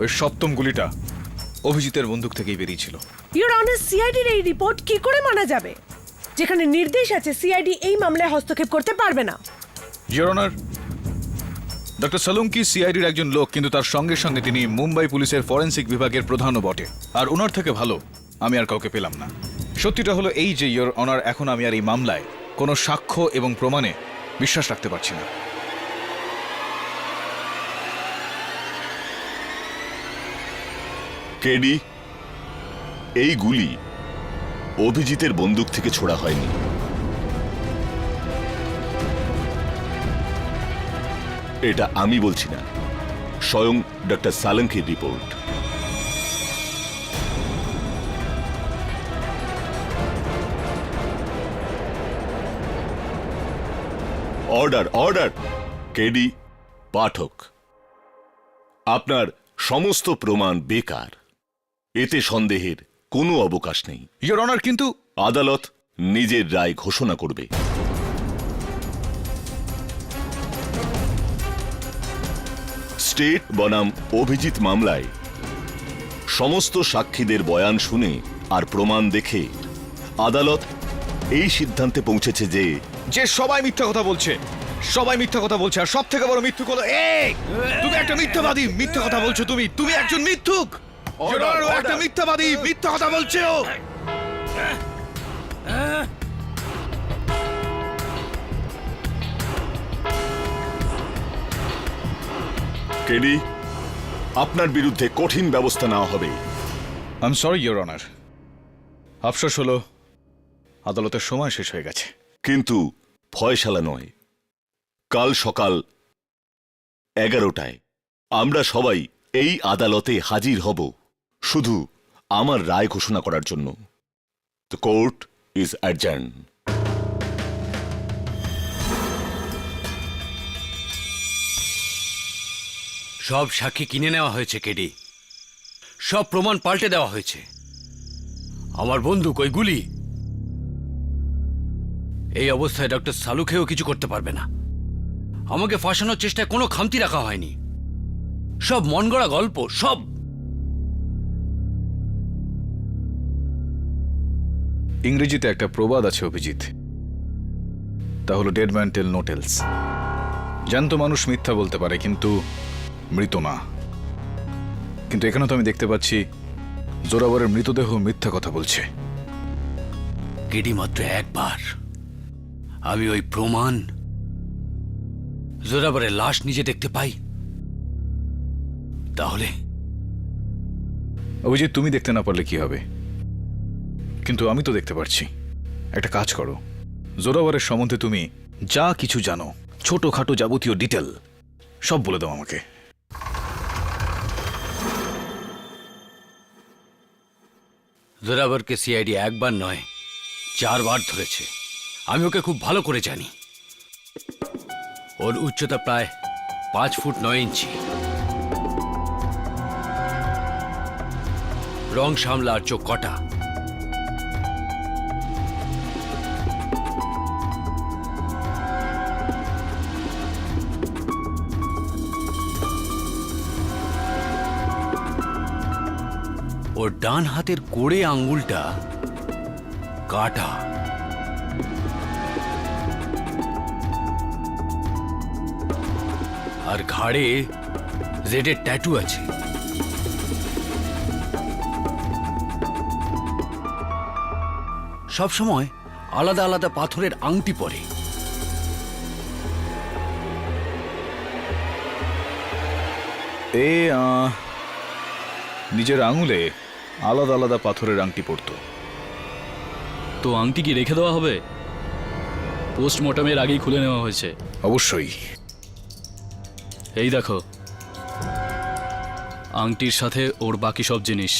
ওই 7ম গুলিটা অভিজিতের বন্দুক থেকেই বেরিয়েছিল। ইওর অনার, সিআইডির এই রিপোর্ট কি করে মানা যাবে, যেখানে নির্দেশ আছে সিআইডি এই মামলায় হস্তক্ষেপ করতে পারবে না? ইওর অনার, ডক্টর সালুঙ্কি সিআইডির একজন লোক, কিন্তু তার সঙ্গে সঙ্গে তিনি মুম্বাই পুলিশের ফরেনসিক বিভাগের প্রধানও বটে। আর ওনার থেকে ভালো আমি আর কাউকে পেলাম না। সত্যিটা হলো এই যে ইওর অনার, এখন আমি আর এই মামলায় কোনো সাক্ষ্য এবং প্রমাণে বিশ্বাস রাখতে পারছি না। কেডি, এই গুলি অভিজিতের বন্দুক থেকে ছোড়া হয়নি। এটা আমি বলছি না, স্বয়ং ডক্টর সালঙ্কির report. Order order. KD Pathak, আপনার সমস্ত প্রমাণ বেকার। এতে সন্দেহের কোনো অবকাশ নেই। ইওর অনার, কিন্তু আদালত নিজের রায় ঘোষণা করবে। স্টেট বনাম অভিজিৎ মামলায় সমস্ত সাক্ষীদের বয়ান শুনে আর প্রমাণ দেখে আদালত এই সিদ্ধান্তে পৌঁছেছে যে সবাই মিথ্যা কথা বলছে। সবাই মিথ্যা কথা বলছে, আর সব থেকে বড় মিথ্যুক হলো এই। তুমি একটা মিথ্যাবাদী, মিথ্যা কথা বলছো। তুমি একজন মিথ্যুক। ইওর অনার, ও একটা মিথ্যাবাদী, মিথ্যা কথা বলছে ও। কেডি, আপনার বিরুদ্ধে কঠিন ব্যবস্থা নেওয়া হবে। I am sorry your honour. আফসোস হলো আদালতের সময় শেষ হয়ে গেছে। কিন্তু ফয়সালা নয়, কাল সকাল 11টায় আমরা সবাই এই আদালতে হাজির হব, শুধু আমার রায় ঘোষণা করার জন্য। The court is adjourn. সব সাক্ষী কিনে নেওয়া হয়েছে কেডি, সব প্রমাণ পাল্টে দেওয়া হয়েছে। আমার বন্দুক, ওই গুলি, এই অবস্থায় ডক্টর সালুকেও কিছু করতে পারবে না। আমাকে ফাঁসানোর চেষ্টায় কোনো খামতি রাখা হয়নি। সব মন গড়া গল্প, সব। ইংরেজিতে একটা প্রবাদ আছে অভিজিৎ, তা হলো ডেড ম্যান টেল নো টেলস। জ্যান্ত মানুষ মিথ্যা বলতে পারে, কিন্তু মৃত না। কিন্তু এখানে তো আমি দেখতে পাচ্ছি জোরাবরের মৃতদেহ মিথ্যা কথা বলছে। কেডি, মাত্র একবার আমি ওই প্রমাণ জোরাবরের লাশ নিজে দেখতে পাই, তাহলে অভিজিৎ, তুমি দেখতে না পারলে কি হবে? কিন্তু আমি তো দেখতে পারছি। একটা কাজ করো, জোরাবরের সম্বন্ধে তুমি যা কিছু জানো, ছোটখাটো যাবতীয় ডিটেল সব বলে দাও আমাকে। জোরাবরকে সিআইডি একবার নয় 4 বার ধরেছে। আমি ওকে খুব ভালো করে জানি। ওর উচ্চতা প্রায় 5 ফুট 9 ইঞ্চি, রং সামলা আর চোখ কটা। ওর ডান হাতের কোড়ে আঙ্গুলটা কাটা। আর ঘাড়ে জেডের ট্যাটু আছে। সব সময় আলাদা আলাদা পাথরের আংটি পরে। নিজের আঙুলে আলাদা আলাদা পাথরের আংটি পরতো। তো আংটি কি রেখে দেওয়া হবে? পোস্টমর্টমের আগেই খুলে নেওয়া হয়েছে। অবশ্যই। এই দেখো, আংটির সাথে ওর বাকি সব জিনিস।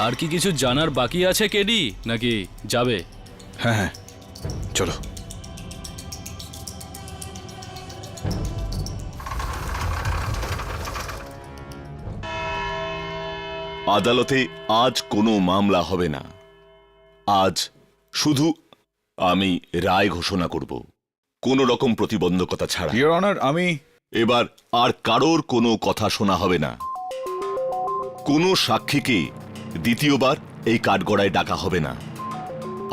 আর কি কিছু জানার বাকি আছে কেডি, নাকি যাবে? হ্যাঁ হ্যাঁ, চলো। আদালতে আজ কোনো মামলা হবে না। আজ শুধু আমি রায় ঘোষণা করব, কোনো রকম প্রতিবন্ধকতা ছাড়া। ইওর অনার, আমি এবার আর কারোর কোনো কথা শোনা হবে না। কোনো সাক্ষীকে দ্বিতীয়বার এই কাঠগড়ায় ডাকা হবে না।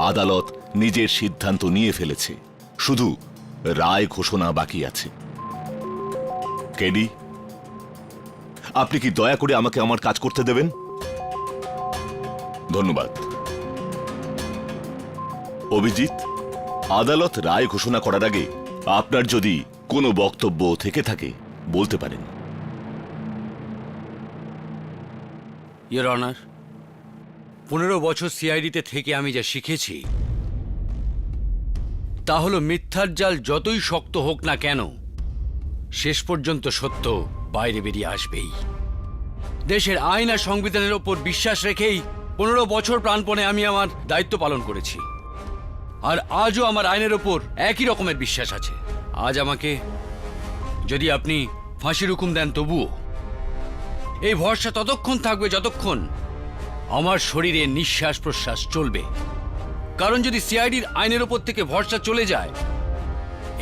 আদালত নিজের সিদ্ধান্ত নিয়ে ফেলেছে, শুধু রায় ঘোষণা বাকি আছে। কেডি, আপনি কি দয়া করে আমাকে আমার কাজ করতে দেবেন? ধন্যবাদ। অভিজিৎ, আদালত রায় ঘোষণা করার আগে আপনার যদি কোনো বক্তব্য থেকে থাকে বলতে পারেন। ইওর অনার, 15 বছর সিআইডিতে থেকে আমি যা শিখেছি তা হলো মিথ্যার জাল যতই শক্ত হোক না কেন, শেষ পর্যন্ত সত্য বাইরে বেরিয়ে আসবেই। দেশের আইন আর সংবিধানের ওপর বিশ্বাস রেখেই 15 বছর প্রাণপণে আমি আমার দায়িত্ব পালন করেছি। আর আজও আমার আইনের ওপর একই রকমের বিশ্বাস আছে। আজ আমাকে যদি আপনি ফাঁসির হুকুম দেন, তবুও এই ভরসা ততক্ষণ থাকবে যতক্ষণ আমার শরীরে নিঃশ্বাস প্রশ্বাস চলবে। কারণ যদি সিআইডির আইনের ওপর থেকে ভরসা চলে যায়,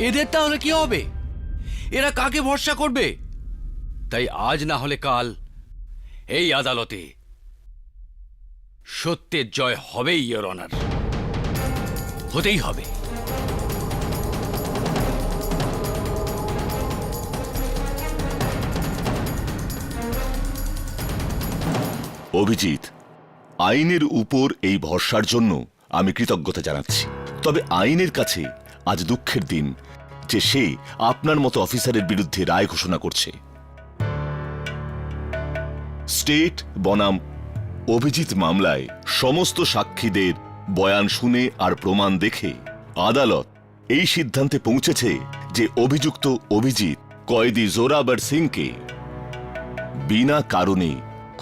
এদের তাহলে কি হবে? এরা কাকে ভরসা করবে? তাই আজ না হলে কাল এই আদালতে সত্যের জয় হবেই, ইওর অনার, হতেই হবে। অভিজিৎ, আইনের উপর এই ভরসার জন্য আমি কৃতজ্ঞতা জানাচ্ছি। তবে আইনের কাছে আজ দুঃখের দিন যে সে আপনার মতো অফিসারের বিরুদ্ধে রায় ঘোষণা করছে। স্টেট বনাম অভিজিৎ মামলায় সমস্ত সাক্ষীদের বয়ান শুনে আর প্রমাণ দেখে আদালত এই সিদ্ধান্তে পৌঁছেছে যে অভিযুক্ত অভিজিৎ কয়েদি জোরাবর সিংকে বিনা কারণে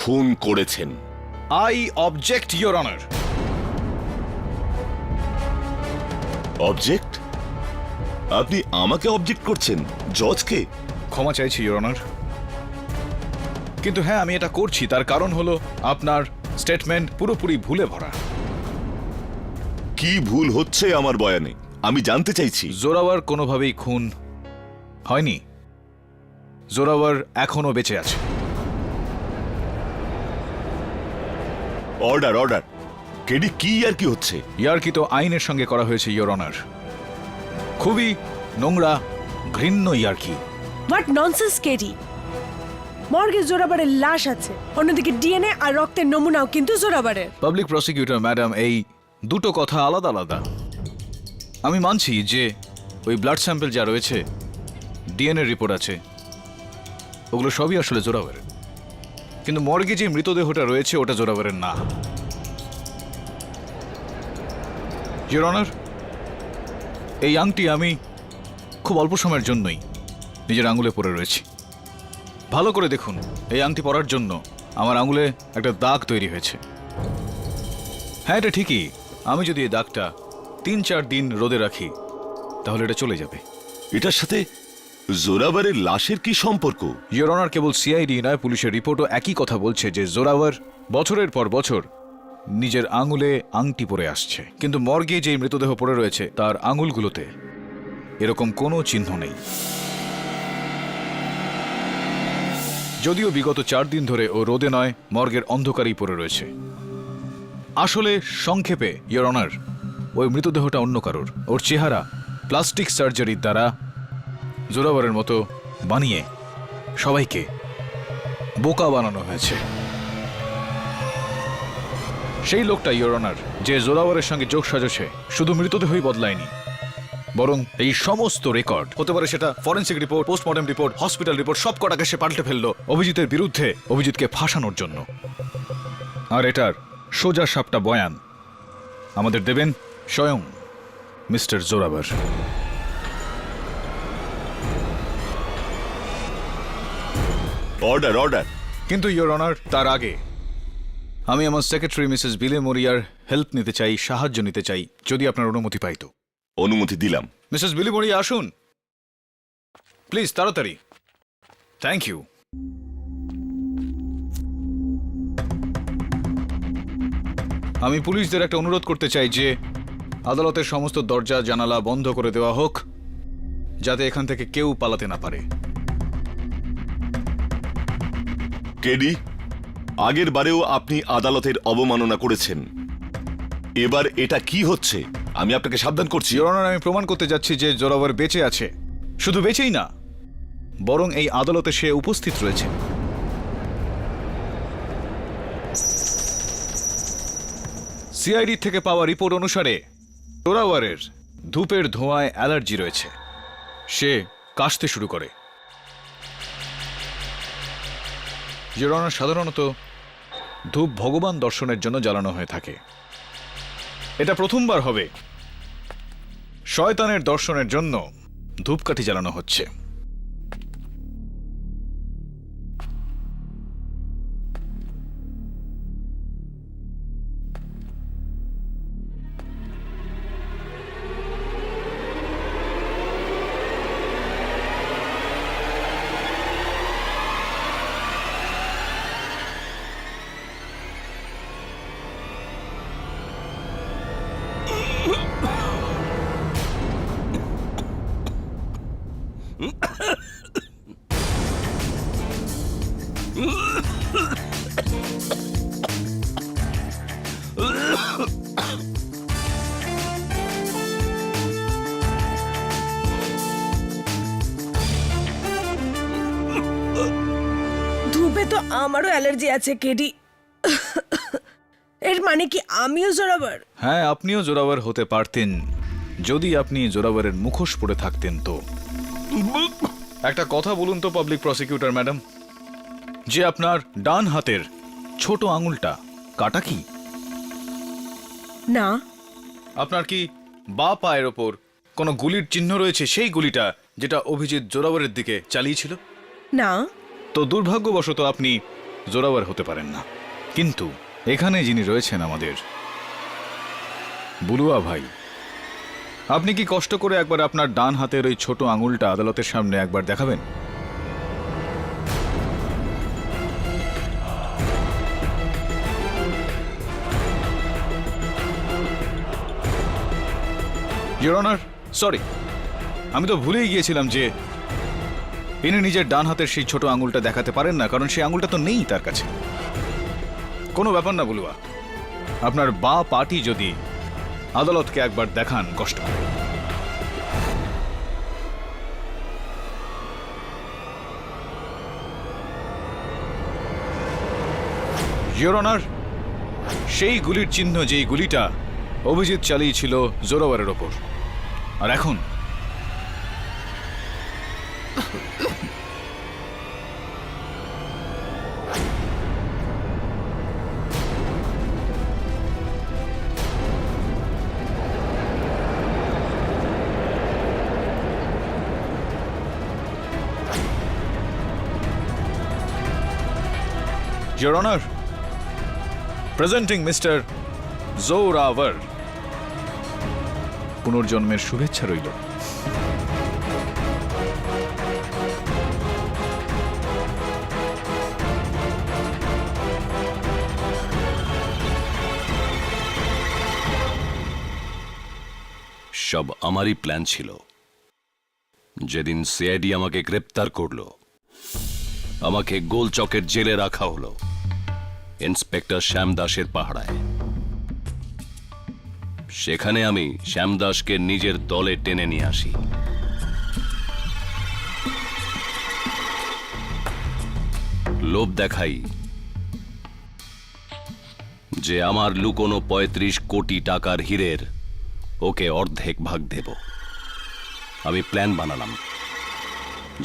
খুন করেছেন। I object, your honour. Object? আপনি আমাকে অবজেক্ট করছেন, জজকে? ক্ষমা চাইছি, ইওর অনার। কিন্তু হ্যাঁ, আমি এটা করছি, তার কারণ হলো আপনার স্টেটমেন্ট পুরোপুরি ভুলে ভরা। কি ভুল হচ্ছে আমার বয়ানে আমি জানতে চাইছি। জোরাবর কোনোভাবেই খুন হয়নি। জোরাবর এখনো বেঁচে আছে। Order, order. কেডি কি আর কি হচ্ছে? ইয়ার্কি তো আইনের সঙ্গে করা হয়েছে ইয়োর অনার। খুবই নোংরা, ঘৃণ্য ইয়ার্কি। What nonsense KD! মর্গে জোরাবারের লাশ আছে, অন্যদিকে ডিএনএ আর রক্তের নমুনাও কিন্তু জোরাবারের। পাবলিক প্রসিকিউটর ম্যাডাম, এই দুটো কথা আলাদা আলাদা। আমি মানছি যে ওই ব্লাড স্যাম্পল যা রয়েছে, ডিএনএ রিপোর্ট আছে, ওগুলো সবই আসলে জোরাবারের। কিন্তু মর্গে যে মৃতদেহটা রয়েছে ওটা জোরাবারের না। ইয়োর অনার, এই আংটি আমি খুব অল্প সময়ের জন্যই নিজের আঙুলে পরে রয়েছি। ভালো করে দেখুন, এই আংটি পরার জন্য আমার আঙুলে একটা দাগ তৈরি হয়েছে। হ্যাঁ, এটা ঠিকই, আমি যদি এই দাগটা 3-4 দিন রোদে রাখি তাহলে এটা চলে যাবে। এটার সাথে জোরাবারের লাশের কি সম্পর্ক? ইয়োর অনার, কেবল সিআইডি নয়, পুলিশের রিপোর্টও একই কথা বলছে যে জোরাবার বছরের পর বছর নিজের আঙুলে আংটি পরে আসছে, কিন্তু মর্গে যে মৃতদেহ পড়ে রয়েছে তার আঙুলগুলোতে এরকম কোনো চিহ্ন নেই। যদিও বিগত 4 দিন ধরে ও রোদে নয়, মর্গের অন্ধকারেই পড়ে রয়েছে। আসলে সংক্ষেপে ইয়োর অনার, ওই মৃতদেহটা অন্য কারোর। ওর চেহারা প্লাস্টিক সার্জারির দ্বারা জোরাবারের মতো বানিয়ে সবাইকে বোকা বানানো হয়েছে। সেই লোকটা ইয়োর অনার যে জোরাবারের সঙ্গে যোগ সাজছে, শুধু মৃতদেহই বদলায়নি, বরং এই সমস্ত রেকর্ড, হতে পারে সেটা forensic report, postmortem report, hospital report, সব কটাকে সে পাল্টে ফেললো অভিজিতের বিরুদ্ধে, অভিজিৎকে ফাঁসানোর জন্য। আর এটার সোজা সাপটা বয়ান আমাদের দেবেন স্বয়ং মিস্টার জোরাবার। Order, order. কিন্তু ইয়োর অনার, তার আগে আমি আমার সেক্রেটারি মিসেস বিলে মরিয়ার হেল্প নিতে চাই, সাহায্য নিতে চাই, যদি আপনার অনুমতি পাইতো। অনুমতি দিলাম। মিসেস বিলে মরিয়া, আসুন প্লিজ, তাড়াতাড়ি। Thank you. আমি পুলিশদের একটা অনুরোধ করতে চাই যে আদালতের সমস্ত দরজা জানালা বন্ধ করে দেওয়া হোক, যাতে এখান থেকে কেউ পালাতে না পারে। কেডি, আগের বারেও আপনি আদালতের অবমাননা করেছেন, এবার এটা কি হচ্ছে? আমি আপনাকে সাবধান করছি। ইয়োর অনার, আমি প্রমাণ করতে যাচ্ছি যে জোরাবার বেঁচে আছে। শুধু বেঁচেই না, বরং এই আদালতে সে উপস্থিত রয়েছে। সিআইডি থেকে পাওয়া রিপোর্ট অনুসারে জোরাবারের ধূপের ধোঁয়ায় অ্যালার্জি রয়েছে। সে কাশতে শুরু করে। ইয়োর অনার, সাধারণত ধূপ ভগবান দর্শনের জন্য জ্বালানো হয়ে থাকে। এটা প্রথমবার হবে শয়তানের দর্শনের জন্য ধূপকাঠি জ্বালানো হচ্ছে। ধূপে তো আমারও অ্যালার্জি আছে কেডি। এর মানে কি আমিও জোরাবার? হ্যাঁ, আপনিও জোরাবার হতে পারতেন যদি আপনি জোরাবারের মুখোশ পরে থাকতেন। তো একটা কথা বলুন তো পাবলিক প্রসিকিউটর ম্যাডাম, যে আপনার ডান হাতের ছোট আঙুলটা কাটা কি? না। আপনার কি বা পায়ের ওপর কোনো গুলির চিহ্ন রয়েছে, সেই গুলিটা যেটা অভিজিৎ জোরাবারের দিকে চালিয়েছিল? না। তো দুর্ভাগ্যবশত আপনি জোরাবার হতে পারেন না। কিন্তু এখানে যিনি রয়েছেন আমাদের বুলুয়া ভাই, আপনি কি কষ্ট করে একবার আপনার ডান হাতের ওই ছোট আঙুলটা আদালতের সামনে একবার দেখাবেন? ইয়োর অনার, সরি, আমি তো ভুলেই গিয়েছিলাম যে ইনি নিজের ডান হাতের সেই ছোট আঙুলটা দেখাতে পারেন না, কারণ সেই আঙুলটা তো নেই তার কাছে। কোনো ব্যাপার না বুলুয়া, আপনার বা পাটি যদি আদালতকে একবার দেখান কষ্ট করে। ইওর অনার, সেই গুলির চিহ্ন যেই গুলিটা অভিজিৎ চালিয়েছিল জোরাওয়ারের ওপর, আর এখন Your Honor, presenting Mr. Zorawar. পুনর্জন্মের শুভেচ্ছা রইল। সব আমারই প্ল্যান ছিল। যেদিন সিআইডি আমাকে গ্রেপ্তার করলো, আমাকে গোলচকের জেলে রাখা হলো ইন্সপেক্টর শ্যাম দাসের পাহারায়। সেখানে আমি শ্যাম দাসকে নিজের দলে টেনে নিয়ে আসি। লোভ দেখাই যে আমার লুকোনো ৩৫ কোটি টাকার হীরের ওকে অর্ধেক ভাগ দেব। আমি প্ল্যান বানালাম,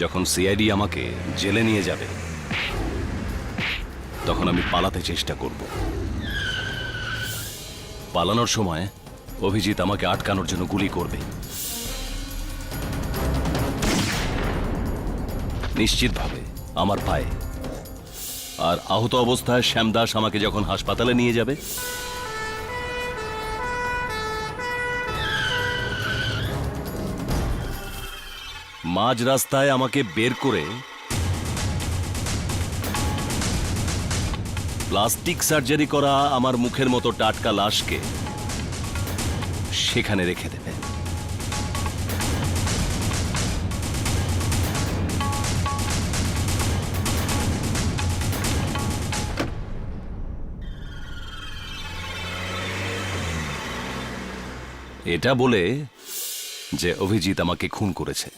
যখন সিআইডি আমাকে জেলে নিয়ে যাবে তখন আমি পালাতে চেষ্টা করব। পালানোর সময় অভিজিৎ আমাকে আটকানোর জন্য গুলি করবে। নিশ্চিতভাবে আমার পায়ে। আর আহত অবস্থায় শ্যামদাস আমাকে যখন হাসপাতালে নিয়ে যাবে মাঝ রাস্তায় আমাকে বের করে প্লাস্টিক সার্জারি করা আমার মুখের মতো টাটকা লাশকে সেখানে রেখে দেবে। এটা বলে যে অভিজিৎ আমাকে খুন করেছে।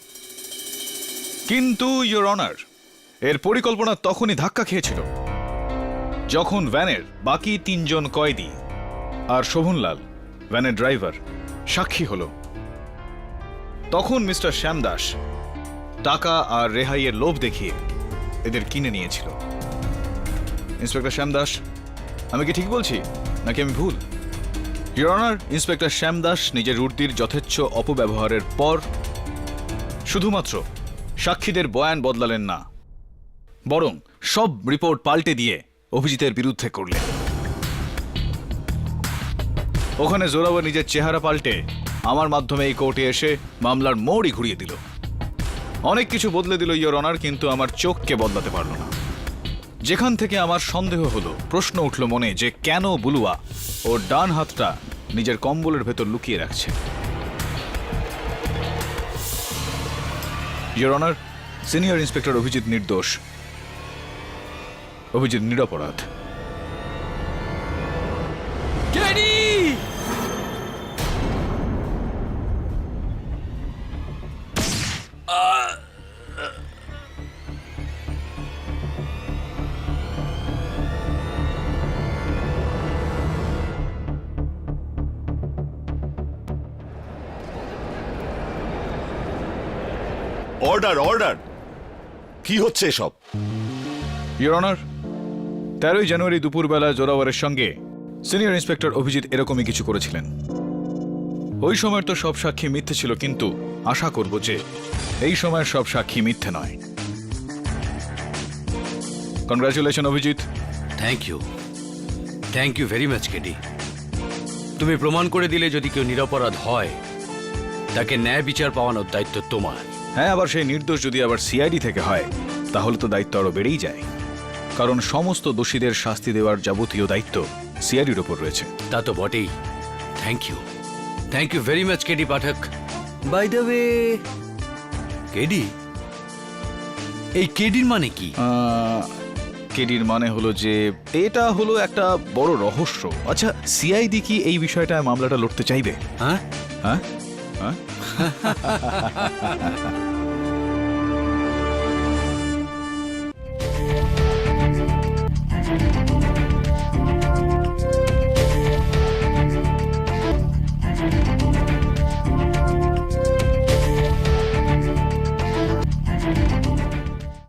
কিন্তু ইওর অনার, এর পরিকল্পনা তখনই ধাক্কা খেয়েছিল যখন ভ্যানের বাকি ৩ জন কয়েদি আর শোভনলাল, ভ্যানের ড্রাইভার, সাক্ষী হলো। তখন মিস্টার শ্যাম দাস টাকা আর রেহাইয়ের লোভ দেখিয়ে এদের কিনে নিয়েছিল। ইন্সপেক্টর শ্যাম দাস, আমি কি ঠিক বলছি নাকি আমি ভুল? ইওর অনার, ইন্সপেক্টর শ্যাম দাস নিজের রুটির যথেচ্ছ অপব্যবহারের পর শুধুমাত্র সাক্ষীদের বয়ান বদলালেন না, বরং সব রিপোর্ট পাল্টে দিয়ে অভিজিতের বিরুদ্ধে করলেন। ওখানে জোরাওয়ার নিজের চেহারা পাল্টে আমার মাধ্যমে এই কোর্টে এসে মামলার মোড়ই ঘুরিয়ে দিল। অনেক কিছু বদলে দিল ইওর অনার, কিন্তু আমার চোখকে বদলাতে পারল না। যেখান থেকে আমার সন্দেহ হলো, প্রশ্ন উঠল মনে যে কেন বুলুয়া ওর ডান হাতটা নিজের কম্বলের ভেতর লুকিয়ে রাখছে। Your honour, senior inspector Abhijit নির্দোষ। অভিজিৎ নিরপরাধ। অর্ডার অর্ডার, কি হচ্ছে এসব? ইওর অনার, 13ই জানুয়ারি দুপুরবেলা জোরাওয়ারের সঙ্গে সিনিয়র ইন্সপেক্টর অভিজিৎ এরকমই কিছু করেছিলেন। ওই সময়ের তো সব সাক্ষী মিথ্যে ছিল, কিন্তু আশা করব যে এই সময়ের সব সাক্ষী মিথ্যে নয়। Congratulation Abhijit. Thank you very much KD. তুমি প্রমাণ করে দিলে যদি কেউ নিরপরাধ হয় তাকে ন্যায় বিচার পাওয়ানোর দায়িত্ব তোমার। হ্যাঁ, আবার সেই নির্দোষ যদি আবার সিআইডি থেকে হয় তাহলে তো দায়িত্ব আরো বেড়েই যায়, কারণ সমস্ত দোষীদের শাস্তি দেওয়ার যাবতীয় দায়িত্ব সিআইডির ওপর রয়েছে। তা তো বটেই। Thank you very much KD Pathak. By the way, KD, এই কেডির মানে কি? কেডির মানে হলো যে এটা হলো একটা বড় রহস্য। আচ্ছা, সিআইডি কি এই বিষয়টায় মামলাটা লড়তে চাইবে? হ্যাঁ হ্যাঁ হ্যাঁ